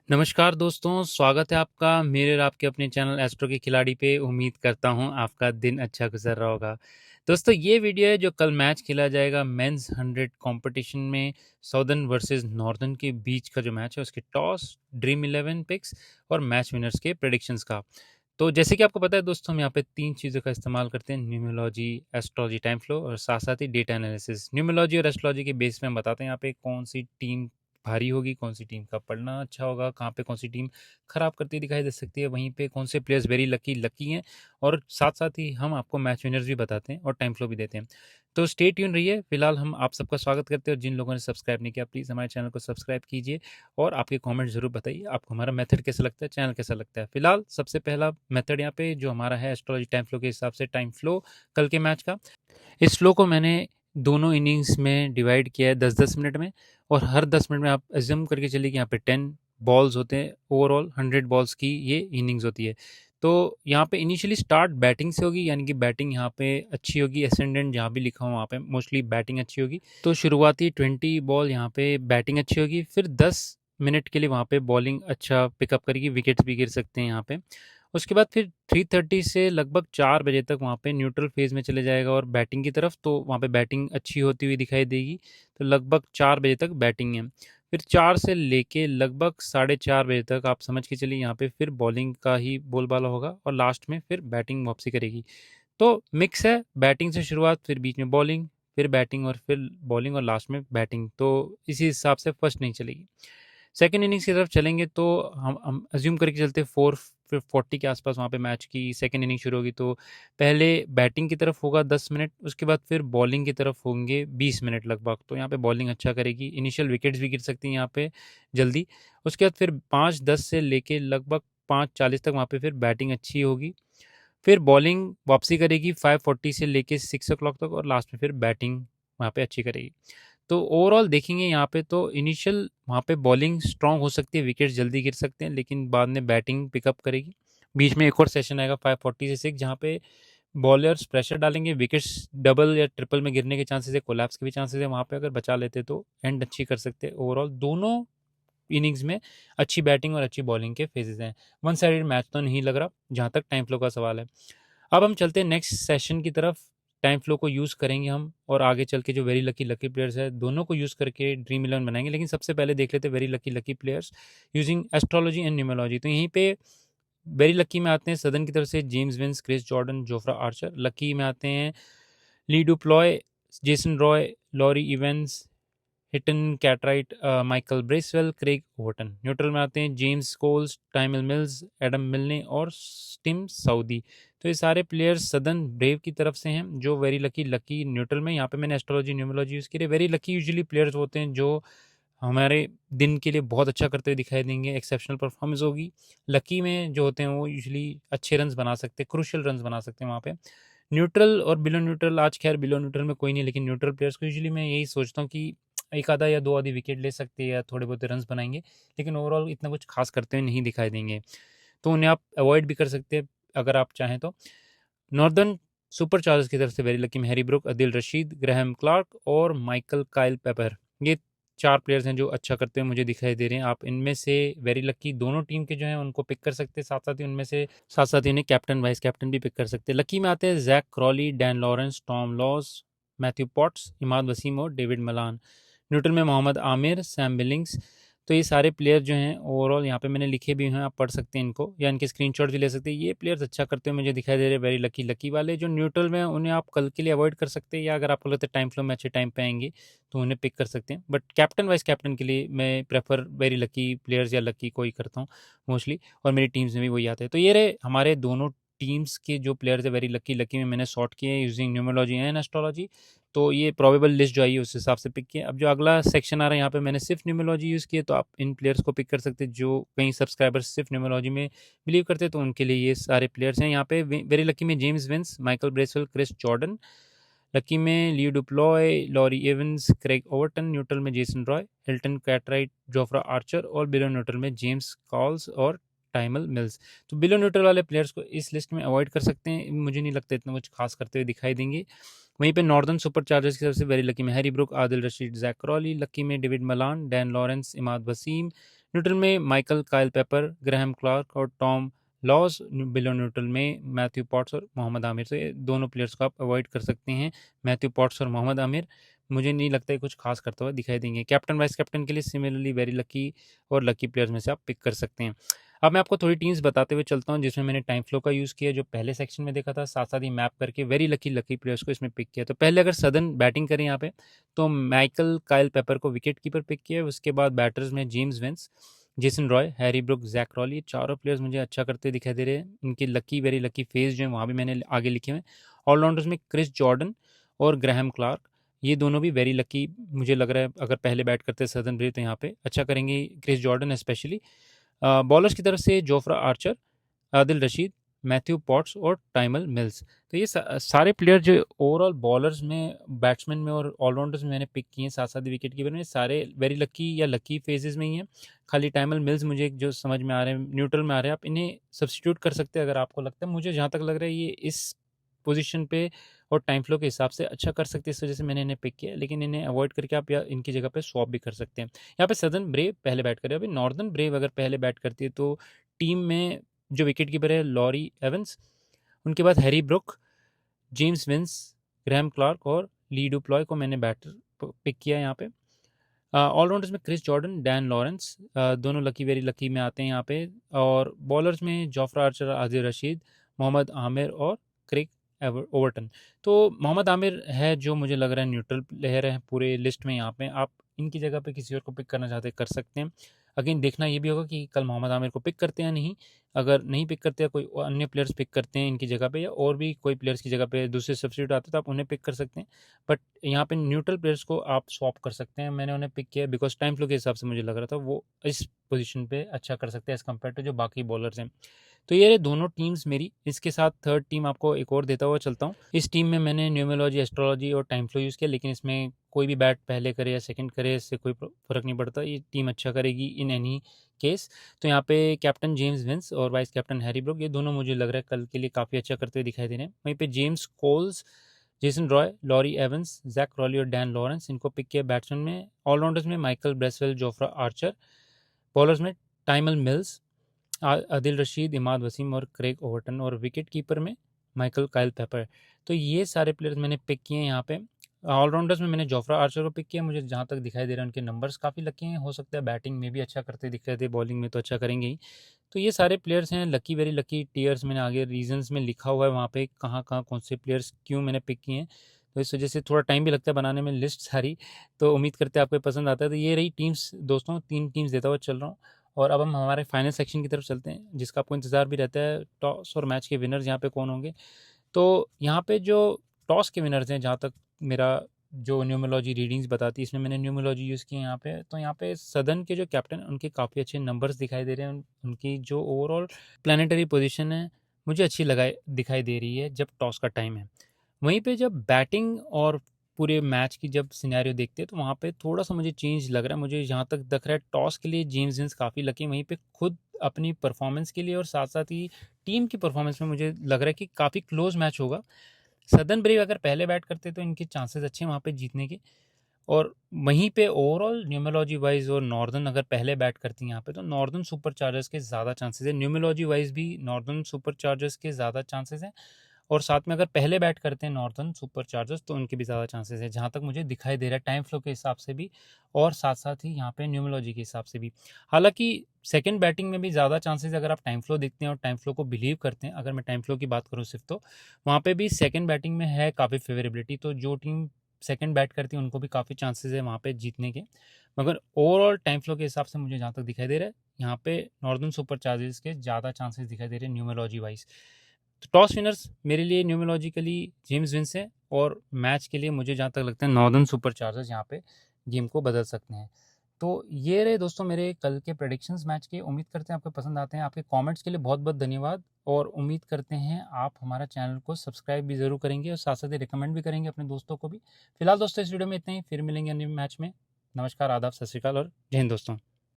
नमस्कार दोस्तों, स्वागत है आपका मेरे और आपके अपने चैनल एस्ट्रो के खिलाड़ी पे। उम्मीद करता हूँ आपका दिन अच्छा गुज़र रहा होगा। दोस्तों ये वीडियो है जो कल मैच खेला जाएगा मेंस 100 कंपटीशन में साउदर्न वर्सेस नॉर्दर्न के बीच का जो मैच है उसके टॉस, ड्रीम 11 पिक्स और मैच विनर्स के प्रेडिक्शंस का। तो जैसे कि आपको पता है दोस्तों हम यहाँ पे 3 चीज़ों का इस्तेमाल करते हैं न्यूमेरोलॉजी, एस्ट्रोलॉजी, टाइम फ्लो और साथ-साथ ही डेटा एनालिसिस। न्यूमेरोलॉजी और एस्ट्रोलॉजी के बेस पे हम बताते हैं यहाँ पे कौन-सी टीम भारी होगी, कौन-सी टीम का पढ़ना अच्छा होगा, कहाँ पे कौन-सी टीम खराब करती दिखाई दे सकती है, वहीं पे कौन से प्लेयर्स वेरी लकी हैं और साथ-साथ ही हम आपको मैच विनर्स भी बताते हैं और टाइम फ्लो भी देते हैं। तो स्टे ट्यून रहिए। फिलहाल हम आप सबका स्वागत करते हैं और जिन लोगों ने सब्सक्राइब नहीं किया प्लीज़ हमारे चैनल को सब्सक्राइब कीजिए और आपके कमेंट ज़रूर बताइए आपको हमारा मेथड कैसा लगता है, चैनल कैसा लगता है। फिलहाल सबसे पहला मेथड यहाँ पे जो हमारा है एस्ट्रोलॉजी टाइम फ्लो के हिसाब से टाइम फ्लो कल के मैच का। इस फ्लो को मैंने दोनों इनिंग्स में डिवाइड किया है 10-10 मिनट में और हर 10 मिनट में आप अज़्यूम करके चलिए कि यहाँ पे 10 बॉल्स होते हैं, ओवरऑल 100 बॉल्स की ये इनिंग्स होती है। तो यहाँ पे इनिशियली स्टार्ट बैटिंग से होगी, यानी कि बैटिंग यहाँ पे अच्छी होगी, असेंडेंट जहाँ भी लिखा हो वहाँ पे मोस्टली बैटिंग अच्छी होगी। तो शुरुआती 20 बॉल यहाँ पे बैटिंग अच्छी होगी, फिर 10 मिनट के लिए वहाँ पे बॉलिंग अच्छा पिकअप करेगी, विकेट्स भी गिर सकते हैं यहाँ पे। उसके बाद फिर 3:30 से लगभग 4 बजे तक वहाँ पे न्यूट्रल फेज़ में चले जाएगा और बैटिंग की तरफ, तो वहाँ पे बैटिंग अच्छी होती हुई दिखाई देगी। तो लगभग 4 बजे तक बैटिंग है। फिर 4 से लेके लगभग साढ़े 4 बजे तक आप समझ के चलिए यहाँ पे फिर बॉलिंग का ही बोलबाला होगा और लास्ट में फिर बैटिंग वापसी करेगी। तो मिक्स है, बैटिंग से शुरुआत, फिर बीच में बॉलिंग, फिर बैटिंग और फिर बॉलिंग और लास्ट में बैटिंग। तो इसी हिसाब से फर्स्ट इनिंग चलेगी। सेकंड इनिंग्स की तरफ चलेंगे तो हम अज़्यूम करके चलते 4:40 के आसपास वहाँ पे मैच की सेकंड इनिंग शुरू होगी। तो पहले बैटिंग की तरफ होगा 10 मिनट, उसके बाद फिर बॉलिंग की तरफ होंगे 20 मिनट लगभग। तो यहाँ पे बॉलिंग अच्छा करेगी, इनिशियल विकेट्स भी गिर सकती हैं यहाँ पे जल्दी। उसके बाद फिर 5:10 से लेके लगभग 5:40 तक वहाँ पे फिर बैटिंग अच्छी होगी। फिर बॉलिंग वापसी करेगी 5:40 से लेके 6 ओ क्लॉक तक और लास्ट में फिर बैटिंग वहाँ पे अच्छी करेगी। तो ओवरऑल देखेंगे यहाँ पे तो इनिशियल वहाँ पे बॉलिंग स्ट्रांग हो सकती है, विकेट्स जल्दी गिर सकते हैं, लेकिन बाद में बैटिंग पिकअप करेगी। बीच में एक और सेशन आएगा 5:40 से 6 जहाँ पे बॉलर्स प्रेशर डालेंगे, विकेट्स डबल या ट्रिपल में गिरने के चांसेस है, कोलैप्स के भी चांसेस है। वहाँ पे अगर बचा लेते तो एंड अच्छी कर सकते हैं। ओवरऑल दोनों इनिंग्स में अच्छी बैटिंग और अच्छी बॉलिंग के फेजेस हैं। वन साइडेड मैच तो नहीं लग रहा जहाँ तक टाइम फ्लो का सवाल है। अब हम चलते हैं नेक्स्ट सेशन की तरफ। टाइम फ्लो को यूज़ करेंगे हम और आगे चल के जो वेरी लकी प्लेयर्स है दोनों को यूज़ करके ड्रीम 11 बनाएंगे। लेकिन सबसे पहले देख लेते हैं very lucky players using astrology and numerology. तो यहीं पे वेरी लकी में आते हैं सदन की तरफ से James Vince, Chris Jordan, Jofra Archer. Lucky में आते हैं Lee du Plooy, Jason Roy, Laurie Evans, Hilton Cartwright, Michael Bracewell, Craig Overton. Neutral में आते हैं James Coles, Tymal Mills, Adam Milne और टिम साउदी। तो ये सारे प्लेयर्स सदन ब्रेव की तरफ से हैं जो वेरी लकी न्यूट्रल में। यहाँ पे मैंने एस्ट्रोलॉजी न्यूमरोलॉजी यूज़ की है। वेरी लकी यूजुअली प्लेयर्स होते हैं जो हमारे दिन के लिए बहुत अच्छा करते हुए दिखाई देंगे, एक्सेप्शनल परफॉर्मेंस होगी। लकी में जो होते हैं वो यूजुअली अच्छे रन्स बना सकते हैं, क्रूशियल रन्स बना सकते हैं वहाँ पे। न्यूट्रल और बिलो न्यूट्रल, आज खैर बिलो न्यूट्रल में कोई नहीं, लेकिन न्यूट्रल प्लेयर्स को यूजुअली मैं यही सोचता हूँ कि एक आधा या दो आधी विकेट ले सकते हैं या थोड़े बहुत रन्स बनाएंगे, लेकिन ओवरऑल इतना कुछ खास करते हुए नहीं दिखाई देंगे। तो उन्हें आप अवॉइड भी कर सकते हैं अगर आप चाहें तो। नॉर्दर्न सुपर चार्जर्स की तरफ से वेरी लकी में Harry Brook, Adil Rashid, Graham Clark और माइकल काइल पेपर। ये 4 प्लेयर्स हैं जो अच्छा करते हुए मुझे दिखाई दे रहे हैं। आप इनमें से वेरी लकी दोनों टीम के जो हैं उनको पिक कर सकते हैं, साथ-साथ ही उनमें से साथ-साथ ही उन्हें कैप्टन, वाइस कैप्टन भी पिक कर सकते हैं। लकी में आते हैं Zak Crawley, Dan Lawrence, Tom Lawes, Matthew Potts, Imad Wasim और डेविड मलान। न्यूट्रल में मोहम्मद आमिर, सैम बिलिंग्स। तो ये सारे प्लेयर जो हैं ओवरऑल यहाँ पे मैंने लिखे भी हैं, आप पढ़ सकते हैं इनको या इनके स्क्रीनशॉट भी ले सकते हैं। ये प्लेयर्स अच्छा करते हुए मुझे दिखाई दे रहे हैं। वेरी लकी वाले जो न्यूट्रल में हैं उन्हें आप कल के लिए अवॉइड कर सकते हैं, या अगर आपको लगता है टाइम फ्लो में अच्छे टाइम पे आएंगे तो उन्हें पिक कर सकते हैं। बट कैप्टन वाइस कैप्टन के लिए मैं प्रेफर वेरी लकी प्लेयर्स या लकी को ही करता हूँ मोस्टली, और मेरी टीम्स में भी वही आते हैं। तो ये रहे हमारे दोनों टीम्स के जो प्लेयर्स है वेरी लकी में मैंने सॉर्ट किए हैं यूजिंग न्यूमरोलॉजी एंड एस्ट्रोलॉजी। तो ये प्रोबेबल लिस्ट जो आई है उस हिसाब से पिक किया। अब जो अगला सेक्शन आ रहा है यहाँ पे मैंने सिर्फ न्यूमरोलॉजी यूज़ की है, तो आप इन प्लेयर्स को पिक कर सकते हैं। जो कई सब्सक्राइबर्स सिर्फ न्यूमरोलॉजी में बिलीव करते हैं तो उनके लिए ये सारे प्लेयर्स हैं। यहाँ पे वेरी लकी में James Vince, Michael Bracewell, Chris Jordan. Lucky में Leus du Plooy, Laurie Evans, Craig Overton. Neutral में Jason Roy, Hilton Cartwright, Jofra Archer और बिलो न्यूट्रल में जेम्स कॉल्स और टाइमल मिल्स। तो बिलो न्यूट्रल वाले प्लेयर्स को इस लिस्ट में अवॉइड कर सकते हैं, मुझे नहीं लगता इतना कुछ खास करते हुए दिखाई देंगे। वहीं पे नॉर्दर्न सुपर चार्जर्स की तरफ से वेरी लकी में Harry Brook, Adil Rashid, Jack Crawley. Lucky में David Malan, Dan Lawrence, Imad Wasim, neutral में Michael Kyle Pepper, Graham Clark और टॉम लॉस। बिलो न्यूट्रल में मैथ्यू पॉट्स और मोहम्मद आमिर। तो ये दोनों प्लेयर्स को आप अवॉइड कर सकते हैं, मैथ्यू पॉट्स और मोहम्मद आमिर। मुझे नहीं लगता है कुछ खास करता हुआ दिखाई देंगे। कैप्टन वाइस कैप्टन के लिए सिमिलरली वेरी लकी और लकी प्लेयर्स में से आप पिक कर सकते हैं। अब मैं आपको थोड़ी टीम्स बताते हुए चलता हूँ जिसमें मैंने टाइम फ्लो का यूज़ किया, जो पहले सेक्शन में देखा था, साथ साथ ही मैप करके वेरी लकी प्लेयर्स को इसमें पिक किया। तो पहले अगर सदर्न बैटिंग करें यहाँ पे, तो माइकल काइल पेपर को विकेट कीपर पिक किया। उसके बाद बैटर्स में James Vince, Jason Roy, Harry Brook, Zak Crawley, ये चारों प्लेयर्स मुझे अच्छा करते दिखाई दे रहे हैं। इनकी लकी वेरी लकी फेज जो है वहाँ भी मैंने आगे लिखे हुए हैं। ऑलराउंडर्स में क्रिस जॉर्डन और ग्राहम क्लार्क, ये दोनों भी वेरी लकी मुझे लग रहा है। अगर पहले बैट करते सदर्न ब्रेव तो यहाँ पे अच्छा करेंगे क्रिस जॉर्डन स्पेशली। बॉलर्स की तरफ से Jofra Archer, Adil Rashid, Matthew Potts और टाइमल मिल्स। तो ये सारे प्लेयर जो ओवरऑल बॉलर्स में, बैट्समैन में और ऑलराउंडर्स में मैंने पिक किए हैं, साथ साथ विकेट कीपर में, सारे वेरी लकी या लकी फेजेस में ही हैं। खाली टाइमल मिल्स मुझे जो समझ में आ रहे हैं, न्यूट्रल में आ रहे हैं, आप इन्हें सब्सटीट्यूट कर सकते हैं अगर आपको लगता है। मुझे जहाँ तक लग रहा है ये इस पोजीशन पे और टाइम फ्लो के हिसाब से अच्छा कर सकते हैं, इस वजह से मैंने इन्हें पिक किया। लेकिन इन्हें अवॉइड करके आप या इनकी जगह पे स्वैप भी कर सकते हैं। यहाँ पे सदर्न ब्रेव पहले बैट करे, अभी नॉर्दर्न ब्रेव अगर पहले बैट करती है तो टीम में जो विकेट कीपर है लॉरी एवंस, उनके बाद Harry Brook, James Vince, Graham Clark और ली डुप्लॉय को मैंने बैटर पिक किया यहाँ पे। ऑलराउंडर्स में क्रिस जॉर्डन, डैन लॉरेंस, दोनों लकी वेरी लकी में आते हैं यहाँ पे। और बॉलर्स में जोफ्रा आर्चर, आदिल रशीद, मोहम्मद आमिर और क्रिक ओवर्टन। तो मोहम्मद आमिर है जो मुझे लग रहा है न्यूट्रल प्लेयर है पूरे लिस्ट में। यहाँ पे आप इनकी जगह पे किसी और को पिक करना चाहते कर सकते हैं। अगेन देखना ये भी होगा कि कल मोहम्मद आमिर को पिक करते हैं या नहीं। अगर नहीं पिक करते हैं, कोई अन्य प्लेयर्स पिक करते हैं इनकी जगह पे, या और भी कोई प्लेयर्स की जगह पे दूसरे सब्सिट्यूट आते हैं तो आप उन्हें पिक कर सकते हैं। बट यहाँ पे न्यूट्रल प्लेयर्स को आप स्वैप कर सकते हैं। मैंने उन्हें पिक किया बिकॉज टाइम फ्लो के हिसाब से मुझे लग रहा था वो इस पोजीशन पे अच्छा कर सकते हैं एज़ कम्पेयर टू जो बाकी बॉलर्स हैं। तो ये दोनों टीम्स मेरी। इसके साथ थर्ड टीम आपको एक और देता हुआ चलता हूँ। इस टीम में मैंने न्यूमरोलॉजी, एस्ट्रोलॉजी और टाइम फ्लो यूज़ किया, लेकिन इसमें कोई भी बैट पहले करे या सेकंड करे इससे कोई फ़र्क नहीं पड़ता, ये टीम अच्छा करेगी इन एनी केस। तो यहाँ पे कैप्टन जेम्स विंस और वाइस कैप्टन हैरी ब्रुक, ये दोनों मुझे लग रहा है कल के लिए काफ़ी अच्छा करते हुए दिखाई दे रहे हैं। वहीं पे James Coles, Jason Roy, Laurie Evans, Zak Crawley और डैन लॉरेंस, इनको पिक किया बैट्समैन में। ऑलराउंडर्स में Michael Bracewell, Jofra Archer, bowlers में टाइमल मिल्स, आदिल रशीद, इमाद वसीम और क्रेग ओवर्टन, और विकेट कीपर में माइकल काइल पेपर। तो ये सारे प्लेयर्स मैंने पिक किए हैं यहाँ पे। ऑलराउंडर्स में मैंने जोफ्रा आर्चर को पिक किया, मुझे जहाँ तक दिखाई दे रहा है उनके नंबर्स काफ़ी लकी हैं, हो सकता है बैटिंग में भी अच्छा करते दिखाई दे, बॉलिंग में तो अच्छा करेंगे ही। तो ये सारे प्लेयर्स हैं लकी वेरी लकी टीयर्स। मैंने आगे रीजंस में लिखा हुआ है वहाँ पे कहाँ कहाँ कौन से प्लेयर्स क्यों मैंने पिक किए हैं। तो इस वजह से थोड़ा टाइम भी लगता है बनाने में लिस्ट सारी। तो उम्मीद करते हैं आपको पसंद आता है। तो ये रही टीम्स दोस्तों, 3 टीम्स देता हुआ चल रहा हूँ। और अब हम हमारे फाइनल सेक्शन की तरफ चलते हैं, जिसका आपको इंतज़ार भी रहता है, टॉस और मैच के विनर्स यहाँ पे कौन होंगे। तो यहाँ पे जो टॉस के विनर्स हैं, जहाँ तक मेरा जो न्यूमरोलॉजी रीडिंग्स बताती है, इसमें मैंने न्यूमरोलॉजी यूज़ की है यहाँ पे। तो यहाँ पे सदर्न के जो कैप्टन, उनके काफ़ी अच्छे नंबर्स दिखाई दे रहे हैं। उनकी जो ओवरऑल प्लानिटरी पोजीशन है मुझे अच्छी दिखाई दे रही है जब टॉस का टाइम है। वहीं पे जब बैटिंग और पूरे मैच की जब सिनेरियो देखते हैं तो वहाँ पे थोड़ा-सा मुझे चेंज लग रहा है। मुझे जहाँ तक दिख रहा है टॉस के लिए जेम्स विंस काफ़ी लकी, वहीं पे खुद अपनी परफॉर्मेंस के लिए और साथ-साथ ही टीम की परफॉर्मेंस में मुझे लग रहा है कि काफ़ी क्लोज़ मैच होगा। सदर्न ब्रेव अगर पहले बैट करते तो इनके चांसेस अच्छे हैं वहाँ पे जीतने के। और वहीं पे ओवरऑल न्यूमरोलॉजी वाइज़ और नॉर्दर्न अगर पहले बैट करती हैं यहाँ पे, तो नॉर्दर्न सुपर चार्जर्स के ज़्यादा चांसेस हैं। न्यूमरोलॉजी वाइज़ भी नॉर्दर्न सुपर चार्जर्स के ज़्यादा चांसेस हैं। और साथ में अगर पहले बैट करते हैं नॉर्थर्न सुपर चार्जर्स तो उनके भी ज़्यादा चांसेस है, जहाँ तक मुझे दिखाई दे रहा है टाइम फ्लो के हिसाब से भी और साथ साथ ही यहाँ पे न्यूमरोलॉजी के हिसाब से भी। हालांकि सेकंड बैटिंग में भी ज़्यादा चांसेस, अगर आप टाइम फ्लो देखते हैं और टाइम फ्लो को बिलीव करते हैं, अगर मैं टाइम फ्लो की बात करूँ सिर्फ, तो वहाँ पे भी सेकंड बैटिंग में है काफ़ी फेवरेबिलिटी। तो जो टीम सेकंड बैट करती है उनको भी काफ़ी चांसेस है वहाँ पे जीतने के। मगर ओवरऑल टाइम फ्लो के हिसाब से मुझे जहाँ तक दिखाई दे रहा है, यहाँ पे नॉर्दर्न सुपर चार्जर्स के ज़्यादा चांसेस दिखाई दे रहे हैं न्यूमरोलॉजी वाइज। तो टॉस विनर्स मेरे लिए न्यूमरोलॉजिकली जेम्स विंस है, और मैच के लिए मुझे जहाँ तक लगता है नॉर्दर्न सुपर चार्जर्स यहाँ पे गेम को बदल सकते हैं। तो ये रहे दोस्तों मेरे कल के प्रेडिक्शंस मैच के। उम्मीद करते हैं आपको पसंद आते हैं। आपके कमेंट्स के लिए बहुत बहुत धन्यवाद, और उम्मीद करते हैं आप हमारा चैनल को सब्सक्राइब भी ज़रूर करेंगे और साथ साथ ही रिकमेंड भी करेंगे अपने दोस्तों को भी। फिलहाल दोस्तों इस वीडियो में इतना ही, फिर मिलेंगे अन्य मैच में। नमस्कार, आदाब, सत श्री अकाल और जय हिंद दोस्तों।